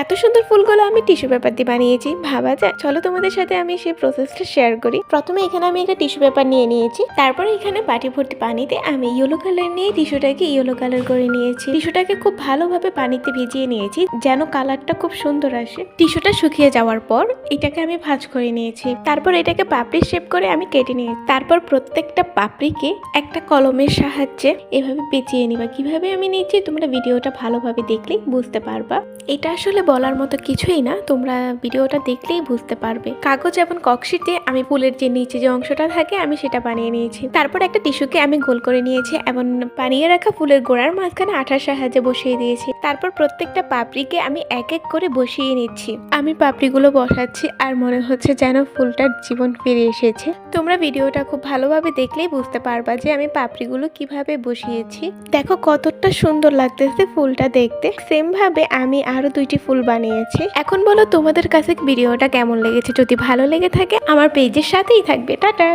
এত সুন্দর ফুলগুলো আমি টিস্যু পেপার দিয়ে বানিয়েছি, ভাবা যায়। চলো তোমাদের সাথে আমি সেই প্রসেসটা শেয়ার করি। প্রথমে এখানে আমি একটা টিস্যু পেপার নিয়ে নিয়েছি, তারপরে এখানে বাটি ভর্তি পানিতে আমি ইয়েলো কালার নিয়ে টিস্যুটাকে ইয়েলো কালার করে নিয়েছি। টিস্যুটাকে খুব ভালোভাবে পানিতে ভিজিয়ে নিয়েছি যেন কালারটা খুব সুন্দর আসে। টিস্যুটা শুকিয়ে যাওয়ার পর এটাকে আমি ভাঁজ করে নিয়েছি, তারপর এটাকে পাপড়ি শেপ করে আমি কেটে নিয়েছি। তারপর প্রত্যেকটা পাপড়িকে একটা কলমের সাহায্যে এভাবে পেঁচিয়ে নিবা। কিভাবে আমি নিয়েছি তোমরা ভিডিওটা ভালোভাবে দেখলেই বুঝতে পারবা। এটা আসলে বলার মতো কিছুই না, তোমরা ভিডিওটা দেখলেই বুঝতে পারবে। কাগজ এবং ককশিটে আমি ফুলের যে নিচে যে অংশটা থাকে আমি সেটা বানিয়ে নিয়েছি। তারপর একটা টিস্যুকে আমি গোল করে নিয়েছি এবং বানিয়ে রাখা ফুলের গোড়ার মাঝখানে আঠার সাহায্যে বসিয়ে দিয়েছি। তারপর প্রত্যেকটা পাপড়িকে আমি এক এক করে বসিয়ে নিচ্ছি। আমি পাপড়িগুলো বসাচ্ছি আর মনে হচ্ছে যেন ফুলটার জীবন ফিরে এসেছে। তোমরা ভিডিওটা খুব ভালোভাবে দেখলেই বুঝতে পারবা যে আমি পাপড়িগুলো কিভাবে বসিয়েছি। দেখো কতটা সুন্দর লাগতেছে ফুলটা দেখতে। সেম ভাবে আমি আরো 2টি ফুল বানিয়েছি। এখন বলো তোমাদের কাছে ভিডিওটা কেমন লেগেছে। যদি ভালো লেগে থাকে আমার পেজের সাথেই থাকবে। টাটা।